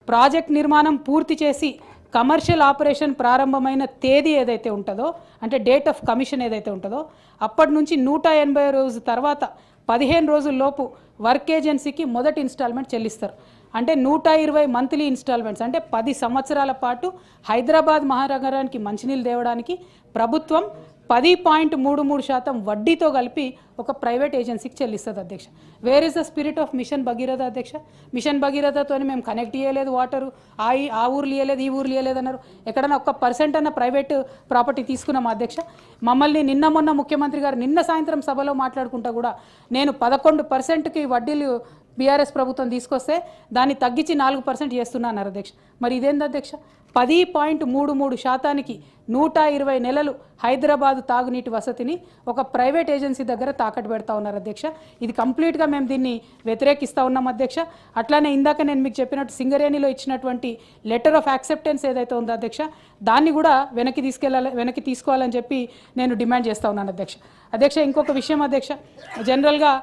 Project నిర్మాణం పూర్తి చేసి కమర్షియల్ ఆపరేషన్ ప్రారంభమైన తేదీ ఏదైతే ఉంటుందో అంటే డేట్ ఆఫ్ కమిషన్ ఏదైతే ఉంటుందో అప్పటి నుంచి 180 రోజుల తర్వాత 15 రోజుల లోపు వర్క్ ఏజెన్సీకి మొదటి ఇన్స్టాల్మెంట్ చెల్లిస్తారు. అంటే 120 మంత్లీ ఇన్స్టాల్మెంట్స్ అంటే 10 సంవత్సరాల పాటు హైదరాబాద్ మహానగరానికి మంచినీళ్ళు తేవడానికి ప్రభుత్వం 10.33% వడ్డీతో కలిపి ఒక ప్రైవేట్ ఏజెన్సీకి చెల్లిస్తుంది అధ్యక్ష. Where is the spirit of mission Bhagiratha అధ్యక్ష? మిషన్ భగీరథతో మేము కనెక్ట్ చేయలేదు, వాటరు ఆ ఊరు ఇయ్యలేదు, ఈ ఊరు ఇయ్యలేదు అన్నారు. ఎక్కడన్నా 1% అన్న ప్రైవేట్ ప్రాపర్టీ తీసుకున్నాం అధ్యక్ష. మమ్మల్ని నిన్న మొన్న ముఖ్యమంత్రి గారు నిన్న సాయంత్రం సభలో మాట్లాడుకుంటా కూడా నేను 11%కి వడ్డీలు బీఆర్ఎస్ ప్రభుత్వం తీసుకొస్తే దాన్ని తగ్గించి 4% చేస్తున్నా అన్నారు అధ్యక్ష. మరి ఇదేంది అధ్యక్ష? 10.33%కి 120 నెలలు హైదరాబాద్ తాగునీటి వసతిని ఒక ప్రైవేట్ ఏజెన్సీ దగ్గర తాకట్టు పెడతా ఉన్నారు అధ్యక్ష. ఇది కంప్లీట్గా మేము దీన్ని వ్యతిరేకిస్తూ ఉన్నాం అధ్యక్ష. అట్లానే ఇందాక నేను మీకు చెప్పినట్టు సింగరేణిలో ఇచ్చినటువంటి లెటర్ ఆఫ్ యాక్సెప్టెన్స్ ఏదైతే ఉందో అధ్యక్ష దాన్ని కూడా వెనక్కి తీసుకోవాలని చెప్పి నేను డిమాండ్ చేస్తూ ఉన్నాను అధ్యక్ష. అధ్యక్ష ఇంకొక విషయం అధ్యక్ష, జనరల్గా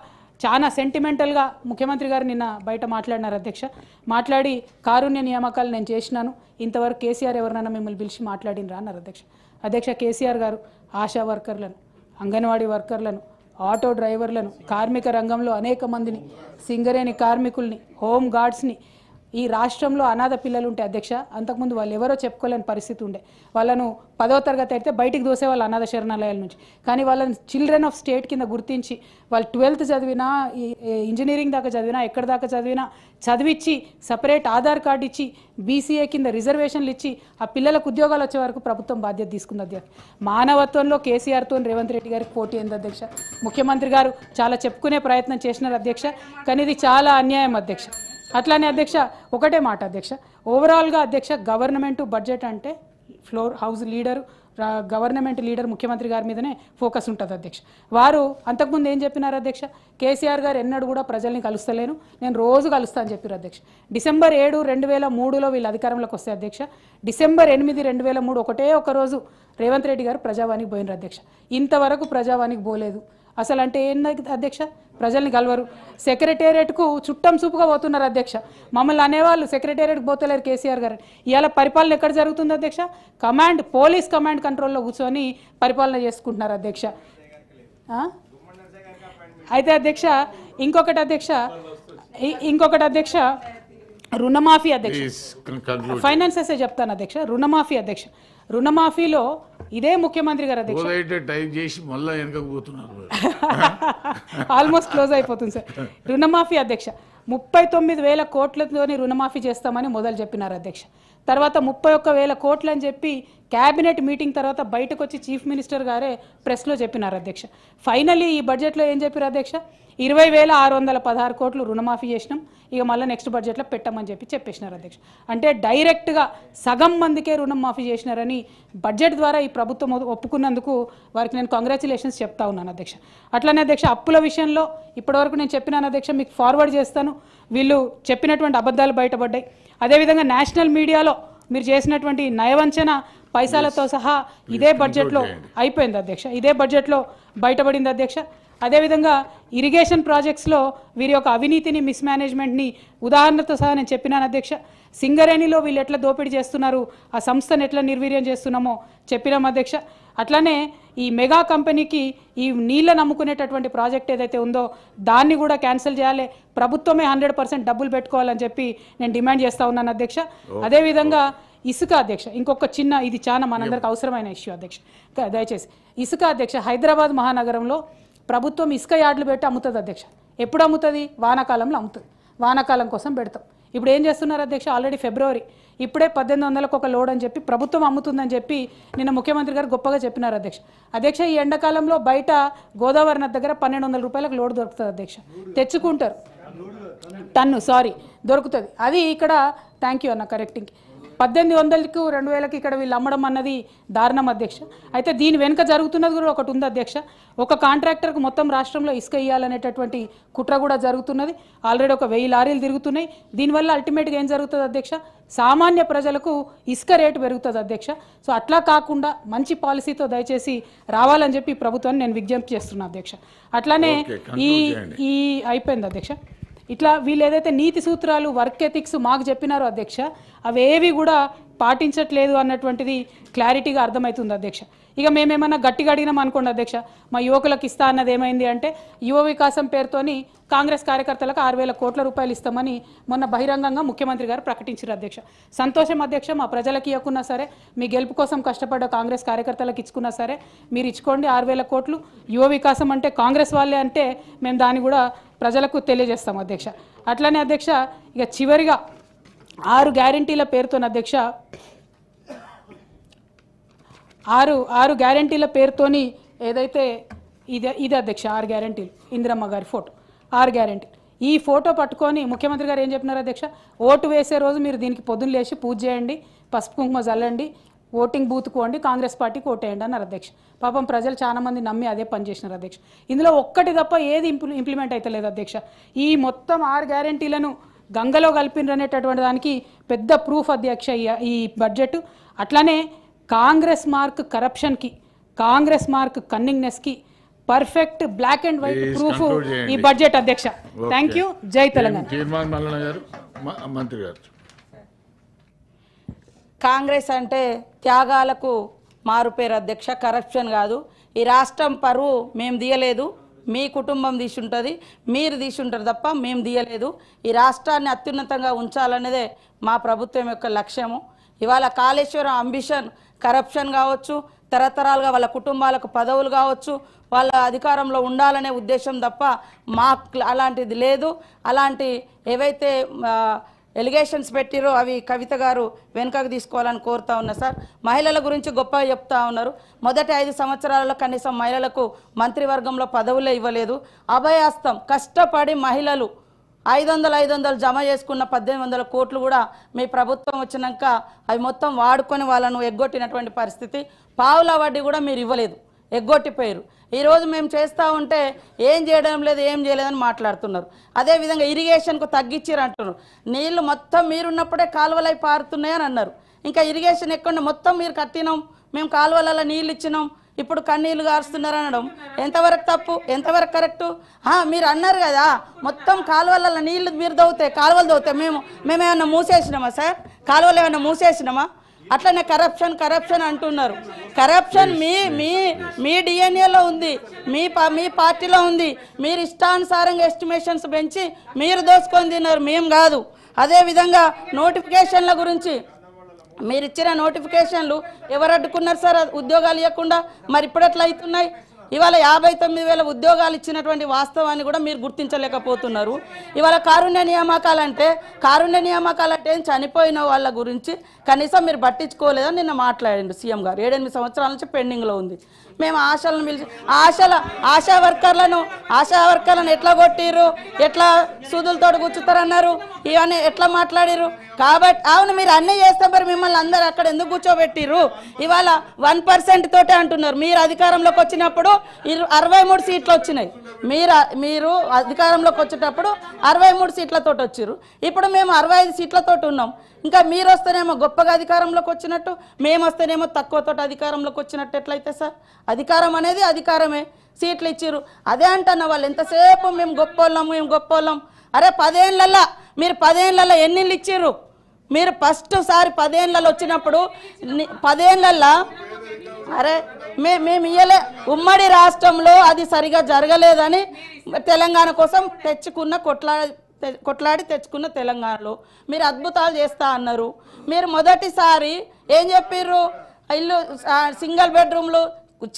చాలా సెంటిమెంటల్గా ముఖ్యమంత్రి గారు నిన్న బయట మాట్లాడినారు అధ్యక్ష. మాట్లాడి కారుణ్య నియామకాలు నేను చేసినాను, ఇంతవరకు కేసీఆర్ ఎవరినైనా మిమ్మల్ని పిలిచి మాట్లాడినరా అన్నారు అధ్యక్ష. అధ్యక్ష కేసీఆర్ గారు ఆశా వర్కర్లను, అంగన్వాడీ వర్కర్లను, ఆటో డ్రైవర్లను, కార్మిక రంగంలో అనేక మందిని, సింగరేణి కార్మికుల్ని, హోమ్ గార్డ్స్ని, ఈ రాష్ట్రంలో అనాథ పిల్లలు ఉంటే అధ్యక్ష అంతకుముందు వాళ్ళు ఎవరో చెప్పుకోలేని పరిస్థితి ఉండే. వాళ్ళను 10వ తరగతి అయితే బయటికి దోసేవాళ్ళు అనాథ శరణాలయాల నుంచి. కానీ వాళ్ళని చిల్డ్రన్ ఆఫ్ స్టేట్ కింద గుర్తించి వాళ్ళు 12th చదివినా, ఇంజనీరింగ్ దాకా చదివినా, ఎక్కడి దాకా చదివినా చదివించి సపరేట్ ఆధార్ కార్డు ఇచ్చి బీసీఏ కింద రిజర్వేషన్లు ఇచ్చి ఆ పిల్లలకు ఉద్యోగాలు వచ్చే వరకు ప్రభుత్వం బాధ్యత తీసుకుంది అధ్యక్ష. మానవత్వంలో కేసీఆర్తో రేవంత్ రెడ్డి గారికి పోటీ ఏంది అధ్యక్ష? ముఖ్యమంత్రి గారు చాలా చెప్పుకునే ప్రయత్నం చేసినారు అధ్యక్ష, కానీ ఇది చాలా అన్యాయం అధ్యక్ష. అట్లానే అధ్యక్ష ఒకటే మాట అధ్యక్ష, ఓవరాల్గా అధ్యక్ష గవర్నమెంట్ బడ్జెట్ అంటే floor house leader, government leader ముఖ్యమంత్రి గారి మీదనే ఫోకస్ ఉంటుంది అధ్యక్ష. వారు అంతకుముందు ఏం చెప్పినారు అధ్యక్ష? కేసీఆర్ గారు ఎన్నడూ కూడా ప్రజల్ని కలుస్తలేను, నేను రోజు కలుస్తా అని చెప్పారు అధ్యక్ష. డిసెంబర్ 7, 2003లో వీళ్ళు అధికారంలోకి వస్తే అధ్యక్ష, డిసెంబర్ 8, 2003 ఒకటే ఒక రోజు రేవంత్ రెడ్డి గారు ప్రజావానికి పోయినారు అధ్యక్ష. ఇంతవరకు ప్రజావానికి పోలేదు. అసలు అంటే ఏంది అధ్యక్ష? ప్రజల్ని కలవరు. సెక్రటేరియట్కు చుట్టం చూపుగా పోతున్నారు అధ్యక్ష. మమ్మల్ని అనేవాళ్ళు సెక్రటేరియట్కి పోతలేరు కేసీఆర్ గారు. ఇవాళ పరిపాలన ఎక్కడ జరుగుతుంది అధ్యక్ష? పోలీస్ కమాండ్ కంట్రోల్లో కూర్చొని పరిపాలన చేసుకుంటున్నారు అధ్యక్ష. అయితే అధ్యక్ష ఇంకొకటి అధ్యక్ష రుణమాఫీ అధ్యక్ష, ఫైనాన్సెస్ చెప్తాను అధ్యక్ష. రుణమాఫీలో ఇదే ముఖ్యమంత్రి గారు అధ్యక్ష ఆల్మోస్ట్ క్లోజ్ అయిపోతుంది సార్. రుణమాఫీ అధ్యక్ష 39,000 కోట్లతోని రుణమాఫీ చేస్తామని మొదలు చెప్పినారు అధ్యక్ష. తర్వాత 31,000 కోట్లు అని చెప్పి క్యాబినెట్ మీటింగ్ తర్వాత బయటకు వచ్చి చీఫ్ మినిస్టర్ గారే ప్రెస్లో చెప్పినారు అధ్యక్ష. ఫైనలీ ఈ బడ్జెట్లో ఏం చెప్పారు అధ్యక్ష? 20,616 కోట్లు రుణమాఫీ చేసినాం, ఇక మళ్ళీ నెక్స్ట్ బడ్జెట్లో పెట్టమని చెప్పేసినారు అధ్యక్ష. అంటే డైరెక్ట్గా సగం మందికే రుణం మాఫీ చేసినారని బడ్జెట్ ద్వారా ఈ ప్రభుత్వం ఒప్పుకున్నందుకు వారికి నేను కంగ్రాచులేషన్స్ చెప్తా ఉన్నాను అధ్యక్ష. అట్లనే అధ్యక్ష అప్పుల విషయంలో ఇప్పటివరకు నేను చెప్పినాను అధ్యక్ష, మీకు ఫార్వర్డ్ చేస్తాను. వీళ్ళు చెప్పినటువంటి అబద్ధాలు బయటపడ్డాయి. అదేవిధంగా నేషనల్ మీడియాలో మీరు చేసినటువంటి నయవంచన పైసలతో సహా ఇదే బడ్జెట్లో అయిపోయింది అధ్యక్ష, ఇదే బడ్జెట్లో బయటపడింది అధ్యక్ష. అదేవిధంగా ఇరిగేషన్ ప్రాజెక్ట్స్లో వీరి యొక్క అవినీతిని, మిస్మేనేజ్మెంట్ని ఉదాహరణతో సహా నేను చెప్పినాను అధ్యక్ష. సింగరేణిలో వీళ్ళు ఎట్లా దోపిడీ చేస్తున్నారు, ఆ సంస్థను ఎట్లా నిర్వీర్యం చేస్తున్నామో చెప్పినాం అధ్యక్ష. అట్లానే ఈ మెగా కంపెనీకి ఈ నీళ్ళ నమ్ముకునేటటువంటి ప్రాజెక్ట్ ఏదైతే ఉందో దాన్ని కూడా క్యాన్సిల్ చేయాలి, ప్రభుత్వమే 100% డబ్బులు పెట్టుకోవాలని చెప్పి నేను డిమాండ్ చేస్తూ ఉన్నాను అధ్యక్ష. అదేవిధంగా ఇసుక అధ్యక్ష ఇంకొక చిన్న, ఇది చాలా మనందరికి అవసరమైన ఇష్యూ అధ్యక్ష, దయచేసి ఇసుక అధ్యక్ష. హైదరాబాద్ మహానగరంలో ప్రభుత్వం ఇసుక యార్డులు పెట్టి అమ్ముతుంది అధ్యక్ష. ఎప్పుడు అమ్ముతుంది? వానాకాలంలో అమ్ముతుంది. వానాకాలం కోసం పెడతాం. ఇప్పుడు ఏం చేస్తున్నారు అధ్యక్ష? ఆల్రెడీ ఫిబ్రవరి, ఇప్పుడే 1800కు ఒక లోడ్ అని చెప్పి ప్రభుత్వం అమ్ముతుందని చెప్పి నిన్న ముఖ్యమంత్రి గారు గొప్పగా చెప్పినారు అధ్యక్ష. ఈ ఎండాకాలంలో బయట గోదావరి నది దగ్గర 1200 రూపాయలకు లోడ్ దొరుకుతుంది అధ్యక్ష. తెచ్చుకుంటారు, టన్ను దొరుకుతుంది. అది ఇక్కడ థ్యాంక్ యూ అన్న కరెక్టింగ్ 1800కు 2000కి ఇక్కడ వీళ్ళు అమ్మడం అన్నది దారుణం అధ్యక్ష. అయితే దీని వెనుక జరుగుతున్నది కూడా ఒకటి ఉంది అధ్యక్ష. ఒక కాంట్రాక్టర్కు మొత్తం రాష్ట్రంలో ఇసుక ఇవ్వాలనేటటువంటి కుట్ర కూడా జరుగుతున్నది. ఆల్రెడీ ఒక 1000 లారీలు తిరుగుతున్నాయి. దీనివల్ల అల్టిమేట్గా ఏం జరుగుతుంది అధ్యక్ష? సామాన్య ప్రజలకు ఇసుక రేటు పెరుగుతుంది అధ్యక్ష. సో అట్లా కాకుండా మంచి పాలసీతో దయచేసి రావాలని చెప్పి ప్రభుత్వాన్ని నేను విజ్ఞప్తి చేస్తున్నాను అధ్యక్ష. అట్లానే ఈ అయిపోయింది అధ్యక్ష. ఇట్లా వీళ్ళు ఏదైతే నీతి సూత్రాలు వర్క్ ఎథిక్స్ మాకు చెప్పినారో అధ్యక్ష అవేవి కూడా పాటించట్లేదు అన్నటువంటిది క్లారిటీగా అర్థమవుతుంది అధ్యక్ష. ఇక మేమేమన్నా గట్టిగా అడిగినాం అనుకోండి అధ్యక్ష, మా యువకులకు ఇస్తా అన్నది ఏమైంది అంటే యువ వికాసం పేరుతోని కాంగ్రెస్ కార్యకర్తలకు 6,000 కోట్ల రూపాయలు ఇస్తామని మొన్న బహిరంగంగా ముఖ్యమంత్రి గారు ప్రకటించారు అధ్యక్ష. సంతోషం అధ్యక్ష, మా ప్రజలకు ఇవ్వకున్నా సరే, మీ గెలుపు కోసం కష్టపడ్డ కాంగ్రెస్ కార్యకర్తలకు ఇచ్చుకున్నా సరే మీరు ఇచ్చుకోండి 6,000 కోట్లు. యువ వికాసం అంటే కాంగ్రెస్ వాళ్ళే అంటే మేము దాన్ని కూడా ప్రజలకు తెలియజేస్తాం అధ్యక్ష. అట్లనే అధ్యక్ష ఇక చివరిగా 6 గ్యారంటీల పేరుతోని అధ్యక్ష 6 గ్యారంటీల పేరుతోని ఏదైతే ఇది అధ్యక్ష 6 గ్యారంటీలు, ఇందిరమ్మ గారి ఫోటో 6 గ్యారంటీలు. ఈ ఫోటో పట్టుకొని ముఖ్యమంత్రి గారు ఏం చెప్పినారు అధ్యక్ష, ఓటు వేసే రోజు మీరు దీనికి పొద్దున్న లేచి పూజ చేయండి, పసుపు కుంకుమ చల్లండి, ఓటింగ్ బూత్కోండి, కాంగ్రెస్ పార్టీకి ఓటేయండి అన్నారు అధ్యక్ష. పాపం ప్రజలు చాలామంది నమ్మి అదే పని చేసినారు అధ్యక్ష. ఇందులో ఒక్కటి తప్ప ఏది ఇంప్లిమెంట్ అయితే లేదు అధ్యక్ష. ఈ మొత్తం 6 గ్యారంటీలను గంగలో కలిపినరు అనేటటువంటి దానికి పెద్ద ప్రూఫ్ అధ్యక్ష ఈ బడ్జెట్. అట్లానే కాంగ్రెస్ మార్క్ కరప్షన్కి, కాంగ్రెస్ మార్క్ కన్నింగ్నెస్కి perfect black and white proof ఈ బడ్జెట్ అధ్యక్ష. Thank you. జై తెలంగాణ. కాంగ్రెస్ అంటే త్యాగాలకు మారుపేరు అధ్యక్ష, కరప్షన్ కాదు. ఈ రాష్ట్రం పరువు మేము తీయలేదు, మీ కుటుంబం తీసుంటుంది, మీరు తీసుంటారు తప్ప మేము తీయలేదు. ఈ రాష్ట్రాన్ని అత్యున్నతంగా ఉంచాలనేదే మా ప్రభుత్వం యొక్క లక్ష్యము. ఇవాళ కాళేశ్వరం అంబిషన్ కరప్షన్ కావచ్చు, తరతరాలుగా వాళ్ళ కుటుంబాలకు పదవులు కావచ్చు, వాళ్ళ అధికారంలో ఉండాలనే ఉద్దేశం తప్ప మాకు అలాంటిది లేదు. అలాంటి ఏవైతే ఎలిగేషన్స్ పెట్టిరో అవి కవిత గారు వెనుకకు తీసుకోవాలని కోరుతా ఉన్నా సార్. మహిళల గురించి గొప్పగా చెప్తా ఉన్నారు. మొదటి 5 సంవత్సరాలలో కనీసం మహిళలకు మంత్రివర్గంలో పదవులే ఇవ్వలేదు. అభయాస్తం కష్టపడి మహిళలు 500 జమ చేసుకున్న 1,800 కోట్లు కూడా మీ ప్రభుత్వం వచ్చినాక అవి మొత్తం వాడుకొని వాళ్ళను ఎగ్గొట్టినటువంటి పరిస్థితి. పావుల వడ్డీ కూడా మీరు ఇవ్వలేదు, ఎగ్గొట్టిపోయారు. ఈరోజు మేము చేస్తూ ఉంటే ఏం చేయడం లేదు, ఏం చేయలేదని మాట్లాడుతున్నారు. అదేవిధంగా ఇరిగేషన్కు తగ్గించారు అంటున్నారు. నీళ్లు మొత్తం మీరున్నప్పుడే కాలువలై పారుతున్నాయని అన్నారు. ఇంకా ఇరిగేషన్ ఎక్కడ మొత్తం మీరు కట్టినాం, మేము కాలువలలో నీళ్ళు ఇచ్చినాం, ఇప్పుడు కన్నీళ్లు గారుస్తున్నారు అనడం ఎంతవరకు తప్పు, ఎంతవరకు కరెక్టు? మీరు అన్నారు కదా మొత్తం కాలువలలో నీళ్లు మీరు దవ్వుతాయి, కాలువలు దవ్వుతాయి, మేమేమన్నా మూసేసినామా సార్? కాలువలు ఏమన్నా మూసేసినామా? అట్లనే కరప్షన్ అంటున్నారు. కరప్షన్ మీ డిఎన్ఏలో ఉంది, మీ పార్టీలో ఉంది. మీరు ఇష్టానుసారంగా ఎస్టిమేషన్స్ పెంచి మీరు దోసుకొని తిన్నారు, మేము కాదు. అదేవిధంగా నోటిఫికేషన్ల గురించి మీరు ఇచ్చిన నోటిఫికేషన్లు ఎవరు అడ్డుకున్నారు సార్ ఉద్యోగాలు ఇవ్వకుండా? మరి ఇప్పుడు ఎట్లా అవుతున్నాయి? ఇవాళ 59,000 ఉద్యోగాలు ఇచ్చినటువంటి వాస్తవాన్ని కూడా మీరు గుర్తించలేకపోతున్నారు. ఇవాళ కారుణ్య నియామకాలు అంటే చనిపోయిన వాళ్ళ గురించి కనీసం మీరు పట్టించుకోలేదని నిన్న మాట్లాడిండు సీఎం గారు. 7-8 సంవత్సరాల నుంచి పెండింగ్లో ఉంది. మేము ఆశలను పిలిచి ఆశా వర్కర్లను ఎట్లా కొట్టిర్రు, ఎట్లా సూదులతో కూర్చుతారన్నారు, ఇవన్నీ ఎట్లా మాట్లాడిరు. కాబట్టి అవును మీరు అన్నీ చేస్తే మరి మిమ్మల్ని అందరు అక్కడ ఎందుకు కూర్చోబెట్టిర్రు? ఇవాళ 1% తోటే అంటున్నారు. మీరు అధికారంలోకి వచ్చినప్పుడు 63 సీట్లు వచ్చినాయి. మీరు అధికారంలోకి వచ్చేటప్పుడు 63 సీట్లతో వచ్చారు. ఇప్పుడు మేము 65 సీట్లతో ఉన్నాం. ఇంకా మీరు వస్తేనేమో గొప్పగా అధికారంలోకి వచ్చినట్టు, మేము వస్తేనేమో తక్కువతో అధికారంలోకి వచ్చినట్టు ఎట్లయితే సార్? అధికారం అనేది అధికారమే. సీట్లు ఇచ్చిర్రు అదే అంటున్న వాళ్ళు ఎంతసేపు మేము గొప్పోళ్ళం. అరే 10 ఏళ్ళల్లో మీరు 10 ఏళ్ళల్లో ఎన్నిళ్ళు ఇచ్చిర్రు? మీరు ఫస్ట్ సారి 10 ఏళ్ళలో వచ్చినప్పుడు 10 ఏళ్ళల్లో అరే మేము ఇయ్యలే. ఉమ్మడి రాష్ట్రంలో అది సరిగా జరగలేదని తెలంగాణ కోసం కొట్లాడి తెచ్చుకున్న తెలంగాణలో మీరు అద్భుతాలు చేస్తా అన్నారు. మీరు మొదటిసారి ఏం చెప్పిర్రు? ఇల్లు సింగిల్ బెడ్రూమ్లు,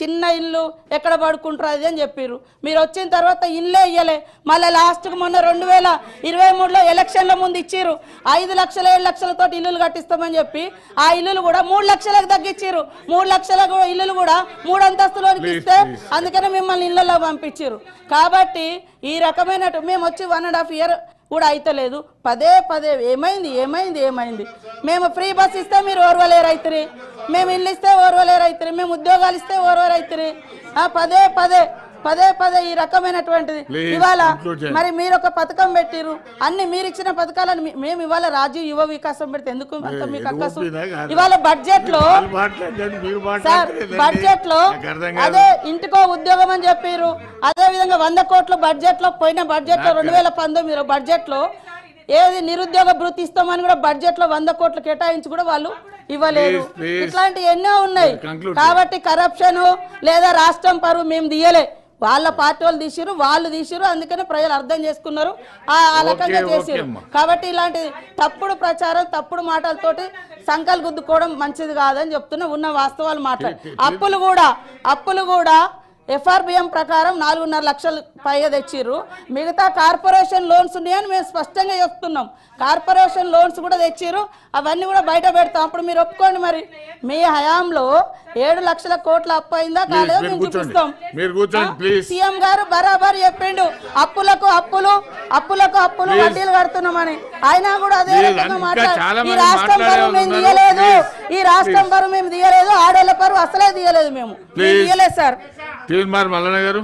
చిన్న ఇల్లు ఎక్కడ పడుకుంటారు అది అని చెప్పారు. మీరు వచ్చిన తర్వాత ఇల్లే ఇయ్యలే. మళ్ళీ లాస్ట్కి మొన్న 2023లో ఎలక్షన్ల ముందు ఇచ్చిర్రు 5 లక్షలు 7 లక్షలతో ఇల్లులు కట్టిస్తామని చెప్పి ఆ ఇల్లులు కూడా 3 లక్షలకు తగ్గించారు. 3 లక్షల ఇల్లులు కూడా 3 అంతస్తులోకి ఇస్తే అందుకనే మిమ్మల్ని ఇళ్లలో పంపించారు. కాబట్టి ఈ రకమైన మేము వచ్చి 1.5 ఇయర్ కూడా అయితలేదు. పదే ఏమైంది? మేము ఫ్రీ బస్ ఇస్తే మీరు ఓర్వలేరైతురి, మేము ఇల్లు ఇస్తే ఓర్వలేరైతురి, మేము ఉద్యోగాలు ఇస్తే ఓర్వరైతురి. పదే పదే పదే ఈ రకమైనటువంటిది Please ఇవాళ conclude చేయండి. మరి మీరు ఒక పథకం పెట్టిరు అన్ని మీరు ఇచ్చిన పథకాలను మేము ఇవాళ రాజీవ్ యువ వికాసం పెడితే ఎందుకు అంత మీకు అక్కసు ఇవాళ బడ్జెట్ లో సార్ బడ్జెట్ లో అదే ఇంటికో ఉద్యోగం అని చెప్పారు అదే విధంగా 100 కోట్ల బడ్జెట్ లో పోయిన బడ్జెట్ లో 2019 బడ్జెట్ లో ఏది నిరుద్యోగ భృతి ఇస్తామని కూడా బడ్జెట్ లో 100 కోట్లు కేటాయించి కూడా వాళ్ళు ఇవ్వలేదు ఇట్లాంటి ఎన్నో ఉన్నాయి కాబట్టి కరప్షన్ లేదా రాష్ట్రం పరువు మేము తీయలే వాళ్ళ పార్టీ వాళ్ళు తీసిరు అందుకనే ప్రజలు అర్థం చేసుకున్నారు ఆ రకంగా చేసిరు కాబట్టి ఇలాంటి తప్పుడు ప్రచారం తప్పుడు మాటలతోటి సంకల్ గుద్దుకోవడం మంచిది కాదని చెప్తున్నా ఉన్న వాస్తవాలు మాట్లాడి అప్పులు కూడా FRBM ప్రకారం 4.5 లక్షలు పైగా తెచ్చిర్రు మిగతా కార్పొరేషన్ లోన్స్ ఉన్నాయని మేము స్పష్టంగా చెప్తున్నాం కార్పొరేషన్ లోన్స్ కూడా తెచ్చిర్రు అవన్నీ కూడా బయట పెడతాం అప్పుడు మీరు ఒప్పుకోండి మరి మీ హయాంలో 7 లక్షల కోట్ల అప్పు అయిందా కాలేదో మేము చూపిస్తాం సీఎం గారు బరాబర్ చెప్పిండు అప్పులకు అప్పులు వడ్డీలు కడుతున్నామని అయినా కూడా అదే రకంగా మాట్లాడు ఈ రాష్ట్రం పరువు మేము తీయలేదు ఆడోళ్ళ పరువు అసలే తీయలేదు మేము తీయలేదు సార్ తీర్మార్ మల్లన్న గారు